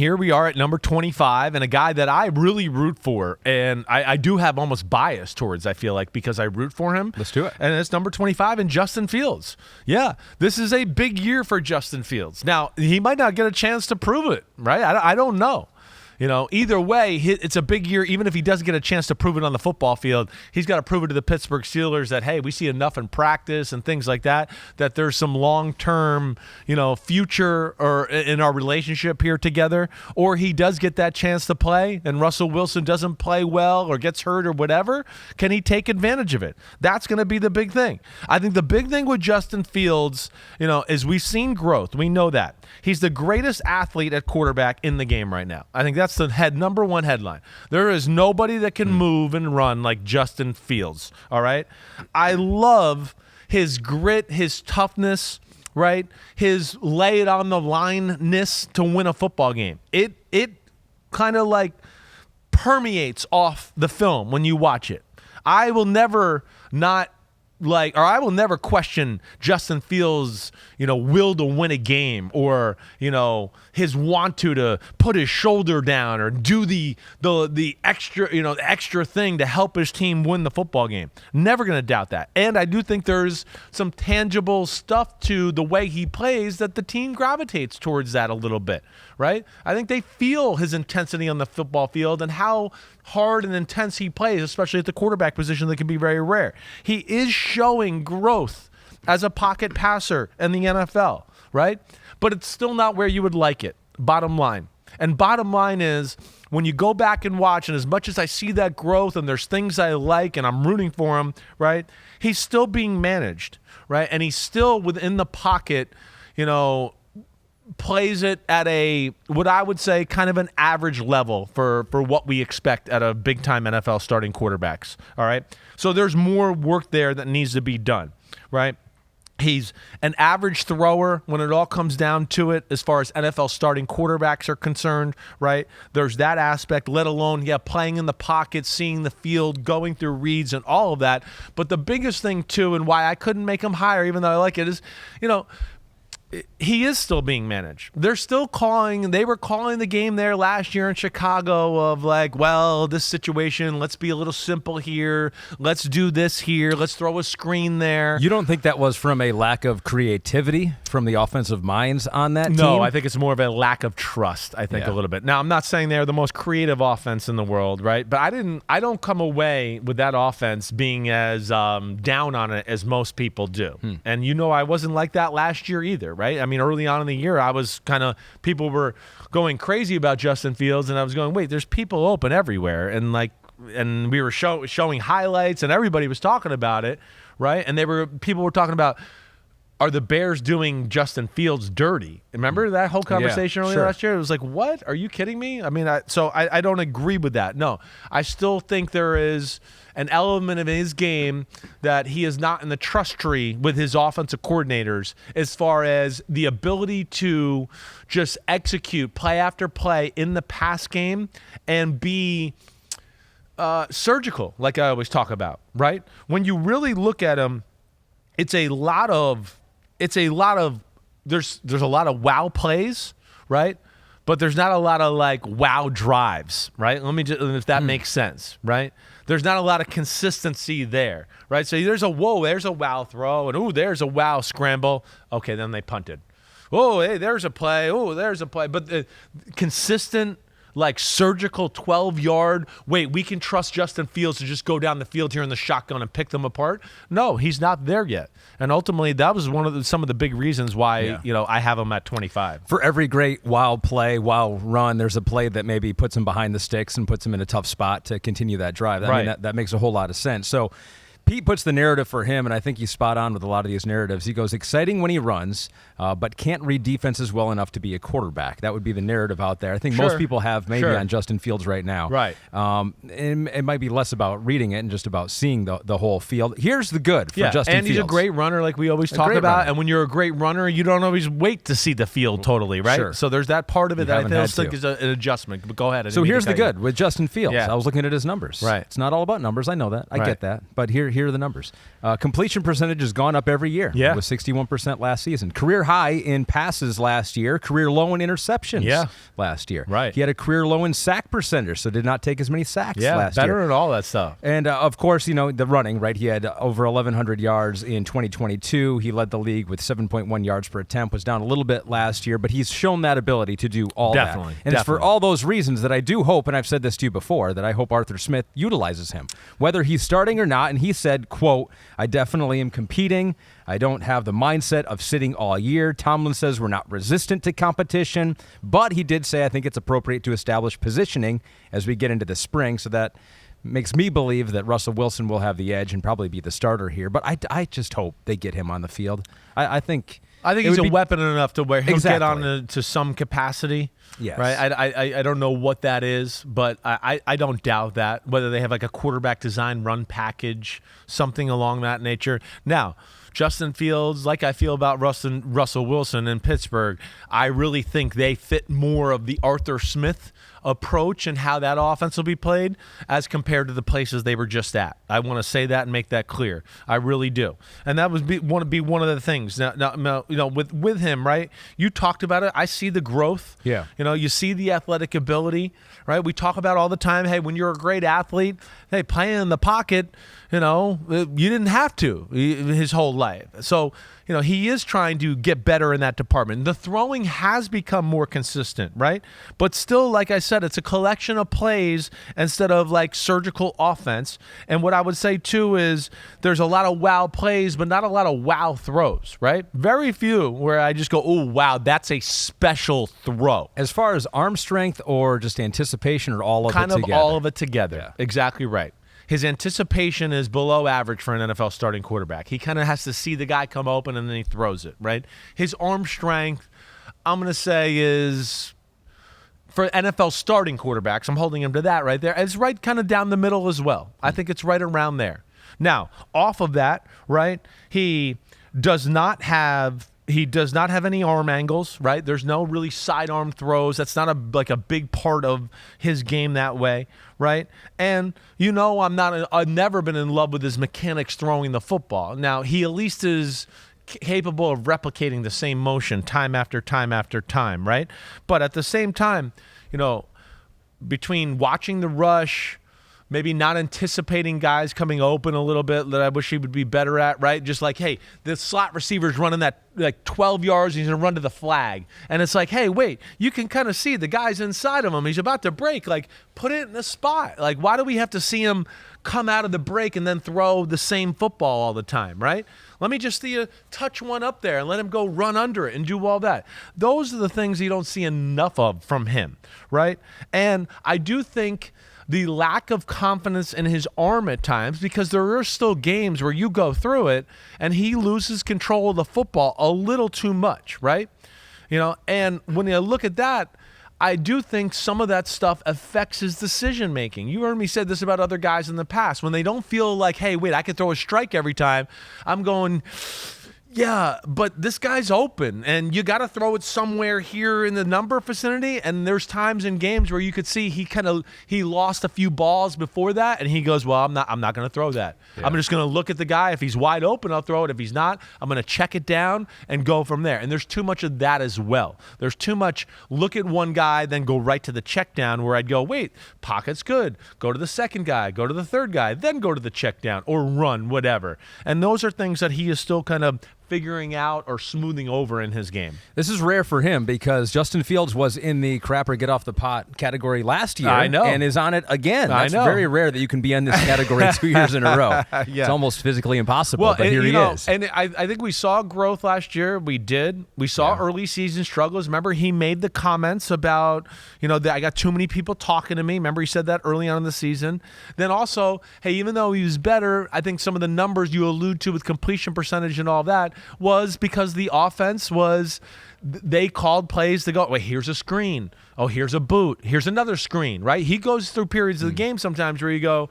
here we are at number 25, and a guy that I really root for, and I do have almost bias towards, I feel like, because I root for him. Let's do it. And it's number 25 in Justin Fields. Yeah, this is a big year for Justin Fields. Now, he might not get a chance to prove it, right? I don't know. Either way, it's a big year. Even if he doesn't get a chance to prove it on the football field, he's got to prove it to the Pittsburgh Steelers that, hey, we see enough in practice and things like that, that there's some long-term, future or in our relationship here together. Or he does get that chance to play and Russell Wilson doesn't play well or gets hurt or whatever. Can he take advantage of it? That's going to be the big thing. I think the big thing with Justin Fields, is we've seen growth. We know that. He's the greatest athlete at quarterback in the game right now. I think that's the number one headline. There is nobody that can move and run like Justin Fields, all right? I love his grit, his toughness, right? His lay it on the line-ness to win a football game. It kind of like permeates off the film when you watch it. I will never question Justin Fields, will to win a game, or his want to put his shoulder down or do the extra thing to help his team win the football game. Never going to doubt that. And I do think there's some tangible stuff to the way he plays that the team gravitates towards that a little bit, right? I think they feel his intensity on the football field and how hard and intense he plays, especially at the quarterback position that can be very rare. He is showing growth as a pocket passer in the NFL, right? But it's still not where you would like it, bottom line. And bottom line is, when you go back and watch, and as much as I see that growth and there's things I like and I'm rooting for him, right, he's still being managed, right? And he's still within the pocket, plays it at what I would say kind of an average level for what we expect at a big-time NFL starting quarterbacks, all right? So there's more work there that needs to be done, right? He's an average thrower when it all comes down to it as far as NFL starting quarterbacks are concerned, right? There's that aspect, let alone, playing in the pocket, seeing the field, going through reads and all of that. But the biggest thing, too, and why I couldn't make him higher, even though I like it, is, he is still being managed. They were calling the game there last year in Chicago of this situation, let's be a little simple here. Let's do this here. Let's throw a screen there. You don't think that was from a lack of creativity from the offensive minds on that team? No, I think it's more of a lack of trust, a little bit. Now, I'm not saying they're the most creative offense in the world, right? But I don't come away with that offense being as down on it as most people do. And I wasn't like that last year either, right? I mean, early on in the year, I was people were going crazy about Justin Fields, and I was going, wait, there's people open everywhere. And we were showing highlights, and everybody was talking about it, right? And people were talking about, are the Bears doing Justin Fields dirty? Remember that whole conversation earlier last year? It was like, what? Are you kidding me? I mean, I don't agree with that. No, I still think there is an element of his game that he is not in the trust tree with his offensive coordinators as far as the ability to just execute play after play in the pass game and be surgical, like I always talk about, right? When you really look at him, there's a lot of wow plays, right? But there's not a lot of wow drives, right? Let me just, if that makes sense, right? There's not a lot of consistency there, right? So there's a wow throw, and there's a wow scramble. Okay, then they punted. Oh, hey, there's a play. Oh, there's a play. But the consistent, surgical 12-yard, wait, we can trust Justin Fields to just go down the field here in the shotgun and pick them apart. No, he's not there yet. And ultimately, that was some of the big reasons why, I have him at 25. For every great wild play, wild run, there's a play that maybe puts him behind the sticks and puts him in a tough spot to continue that drive. I mean, that makes a whole lot of sense. So Pete puts the narrative for him, and I think he's spot on with a lot of these narratives. He goes, exciting when he runs, but can't read defenses well enough to be a quarterback. That would be the narrative out there. I think most people have maybe on Justin Fields right now. Right. It might be less about reading it and just about seeing the whole field. Here's the good for Justin Fields. And he's a great runner like we always talk about. Runner. And when you're a great runner, you don't always wait to see the field totally, right? Sure. So there's that part of it that I feel is an adjustment. But go ahead. So here's the good with Justin Fields. Yeah. I was looking at his numbers. Right. It's not all about numbers. I know that. I get that. But here here are the numbers. Completion percentage has gone up every year. Yeah. It was 61% last season. Career high in passes last year. Career low in interceptions last year. Right. He had a career low in sack percentage, so did not take as many sacks last year. Better at all that stuff. And, of course, the running, right? He had over 1,100 yards in 2022. He led the league with 7.1 yards per attempt, was down a little bit last year, but he's shown that ability to do all that. And it's for all those reasons that I do hope, and I've said this to you before, that I hope Arthur Smith utilizes him, whether he's starting or not. And he said, quote, "I definitely am competing. I don't have the mindset of sitting all year." Tomlin says we're not resistant to competition, but he did say, I think it's appropriate to establish positioning as we get into the spring, so that makes me believe that Russell Wilson will have the edge and probably be the starter here. But I just hope they get him on the field. I think he's a weapon enough to where he'll get on to some capacity. Yes. Right. I don't know what that is, but I don't doubt that. Whether they have like a quarterback design run package, something along that nature. Now, Justin Fields, like I feel about Russell Wilson in Pittsburgh, I really think they fit more of the Arthur Smith approach and how that offense will be played as compared to the places they were just at. I want to say that and make that clear. I really do. And that would be one of the things. Now, with him, right? You talked about it. I see the growth. Yeah. You see the athletic ability, right? We talk about all the time, hey, when you're a great athlete, hey, playing in the pocket, you didn't have to his whole life. So, he is trying to get better in that department. The throwing has become more consistent, right? But still, like I said, it's a collection of plays instead of like surgical offense. And what I would say too is there's a lot of wow plays, but not a lot of wow throws, right? Very few where I just go, oh, wow, that's a special throw. As far as arm strength or just anticipation or all of it together? Kind of all of it together. Yeah. Exactly right. His anticipation is below average for an NFL starting quarterback. He kind of has to see the guy come open and then he throws it, right? His arm strength, I'm going to say, is for NFL starting quarterbacks, I'm holding him to that right there. It's right kind of down the middle as well. I think it's right around there. Now, off of that, right, he does not have any arm angles, right? There's no really sidearm throws. That's not a big part of his game that way, right? And I've never been in love with his mechanics throwing the football. Now, he at least is capable of replicating the same motion time after time after time, right? But at the same time, between watching the rush, maybe not anticipating guys coming open a little bit that I wish he would be better at, right? Just like, hey, the slot receiver's running that like 12 yards, and he's going to run to the flag. And it's like, hey, wait, you can kind of see the guy's inside of him. He's about to break. Like, put it in the spot. Like, why do we have to see him come out of the break and then throw the same football all the time, right? Let me just see you touch one up there and let him go run under it and do all that. Those are the things you don't see enough of from him, right? And I do think the lack of confidence in his arm at times, because there are still games where you go through it and he loses control of the football a little too much, right? And when you look at that, I do think some of that stuff affects his decision making. You heard me say this about other guys in the past. When they don't feel like, hey, wait, I can throw a strike every time, I'm going, yeah, but this guy's open, and you got to throw it somewhere here in the number vicinity. And there's times in games where you could see he lost a few balls before that, and he goes, well, I'm not going to throw that. Yeah. I'm just going to look at the guy. If he's wide open, I'll throw it. If he's not, I'm going to check it down and go from there. And there's too much of that as well. There's too much look at one guy, then go right to the check down, where I'd go, wait, pocket's good. Go to the second guy, go to the third guy, then go to the check down or run, whatever. And those are things that he is still kind of figuring out or smoothing over in his game. This is rare for him because Justin Fields was in the crap or get off the pot category last year. I know. And is on it again. That's I know. Very rare that you can be in this category 2 years in a row. Yeah. It's almost physically impossible, but here he is. And I think we saw growth last year. We did. We saw early season struggles. Remember, he made the comments about, that I got too many people talking to me. Remember, he said that early on in the season. Then also, hey, even though he was better, I think some of the numbers you allude to with completion percentage and all that was because the offense was they called plays to go, wait, here's a screen. Oh, here's a boot. Here's another screen, right? He goes through periods of the game sometimes where you go,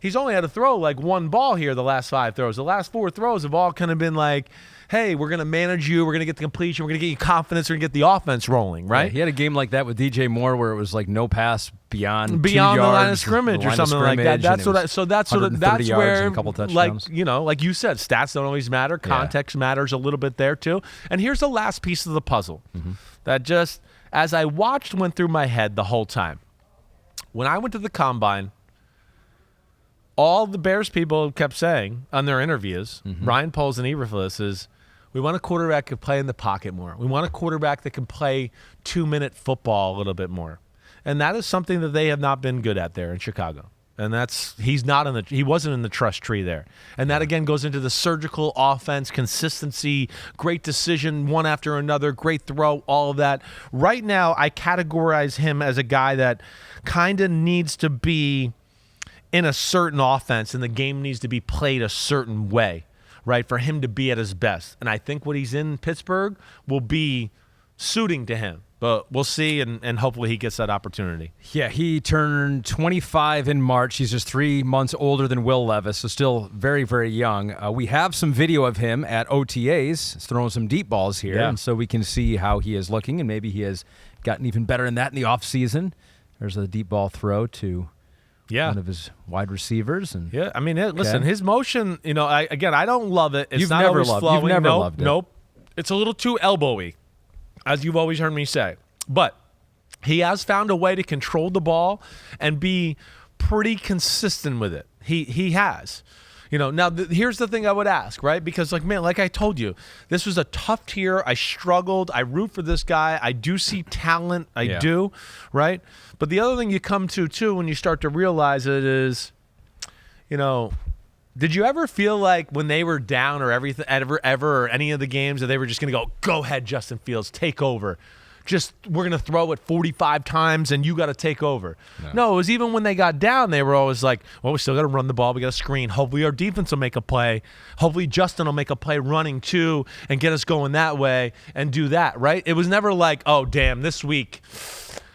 he's only had to throw like one ball here the last 5 throws. The last 4 throws have all kind of been like, hey, we're going to manage you. We're going to get the completion. We're going to get you confidence. We're going to get the offense rolling, right? Yeah, he had a game like that with DJ Moore where it was like no pass beyond 2 the yards, line of scrimmage or something like that. That's where, and a couple touchdowns. like you said, stats don't always matter. Context matters a little bit there too. And here's the last piece of the puzzle that just, as I went through my head the whole time. When I went to the Combine, all the Bears people kept saying on their interviews, Ryan Poles and Eberflus, is we want a quarterback who can play in the pocket more. We want a quarterback that can play 2-minute football a little bit more. And that is something that they have not been good at there in Chicago. And he wasn't in the trust tree there. And that again goes into the surgical offense, consistency, great decision, one after another, great throw, all of that. Right now, I categorize him as a guy that kind of needs to be in a certain offense, and the game needs to be played a certain way, right, for him to be at his best. And I think what he's in Pittsburgh will be suiting to him. But we'll see, and hopefully he gets that opportunity. Yeah, he turned 25 in March. He's just 3 months older than Will Levis, so still very, very young. We have some video of him at OTAs. He's throwing some deep balls here, and so we can see how he is looking, and maybe he has gotten even better in that in the offseason. There's a deep ball throw to one of his wide receivers. And I mean, listen, his motion, I don't love it. It's You've not never always loved, flowing. You've never loved it. Nope. It's a little too elbowy, as you've always heard me say. But he has found a way to control the ball and be pretty consistent with it. He has. Now here's the thing I would ask, right? Because like I told you, this was a tough tier. I struggled. I root for this guy. I do see talent. I do, right? But the other thing you come to too when you start to realize it is, did you ever feel like when they were down or everything, ever or any of the games that they were just going to go ahead, Justin Fields, take over? We're going to throw it 45 times and you got to take over. No, it was even when they got down, they were always like, well, we still got to run the ball. We got to screen. Hopefully our defense will make a play. Hopefully Justin will make a play running too and get us going that way and do that, right? It was never like, oh, damn, this week,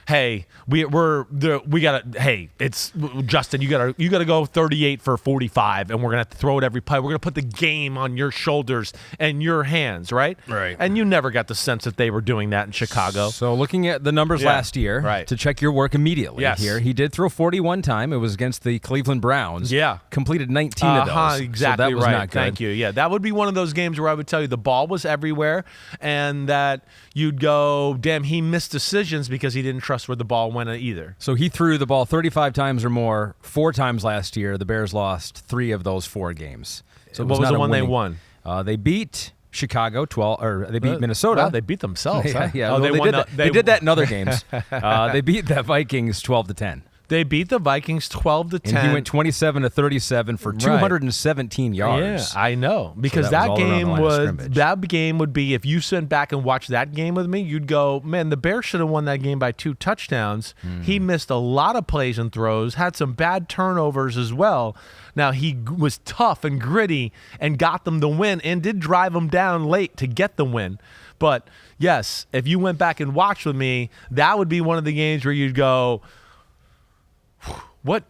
hey, it's Justin, you gotta go 38 for 45, and we're gonna have to throw it every play. We're gonna put the game on your shoulders and your hands, right? Right. And you never got the sense that they were doing that in Chicago. So looking at the numbers last year, to check your work immediately here, he did throw 41 times. It was against the Cleveland Browns. Yeah. Completed 19 of those. Exactly so that was right. Not good. Thank you. Yeah, that would be one of those games where I would tell you the ball was everywhere, and that you'd go, damn, he missed decisions because he didn't trust where the ball went either. So he threw the ball 35 times or more 4 times last year. The Bears lost 3 of those 4 games. So what was the one they won? They beat Chicago 12, or they beat Minnesota. Wow, they beat themselves. Yeah. Oh, well, they did that in other games. They beat the Vikings 12-10. They beat the Vikings 12-10. And he went 27-37 for 217 yards. Yeah, I know. Because that game would be, if you sent back and watched that game with me, you'd go, man, the Bears should have won that game by 2 touchdowns. He missed a lot of plays and throws, had some bad turnovers as well. Now, he was tough and gritty and got them the win and did drive them down late to get the win. But, yes, if you went back and watched with me, that would be one of the games where you'd go,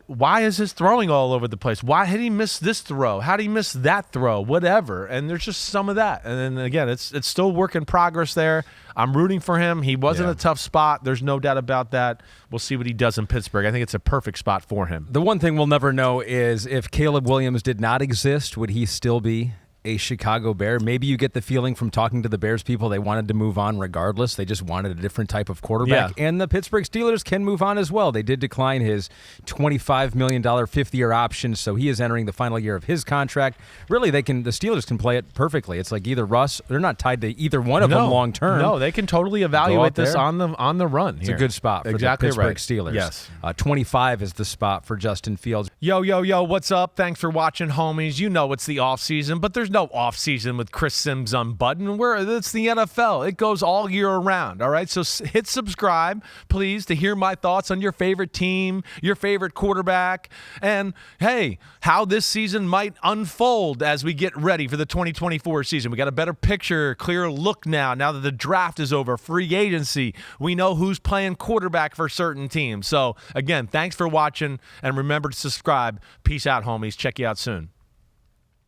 why is his throwing all over the place? Why did he miss this throw? How did he miss that throw? Whatever. And there's just some of that. And then again, it's still work in progress there. I'm rooting for him. He was in a tough spot. There's no doubt about that. We'll see what he does in Pittsburgh. I think it's a perfect spot for him. The one thing we'll never know is if Caleb Williams did not exist, would he still be a Chicago Bear? Maybe you get the feeling from talking to the Bears people they wanted to move on regardless. They just wanted a different type of quarterback. Yeah. And the Pittsburgh Steelers can move on as well. They did decline his $25 million fifth-year option, so he is entering the final year of his contract. Really, the Steelers can play it perfectly. It's like either Russ, they're not tied to either one of them long term. No, they can totally evaluate this on the run. It's a good spot for the Pittsburgh Steelers. Yes. 25 is the spot for Justin Fields. Yo, what's up? Thanks for watching, homies. You know it's the offseason, but there's no no off season with Chris Simms Unbuttoned. It's the NFL. It goes all year around. All right. So hit subscribe, please, to hear my thoughts on your favorite team, your favorite quarterback, and hey, how this season might unfold as we get ready for the 2024 season. We got a better picture, clearer look now that the draft is over, free agency. We know who's playing quarterback for certain teams. So again, thanks for watching, and remember to subscribe. Peace out, homies. Check you out soon.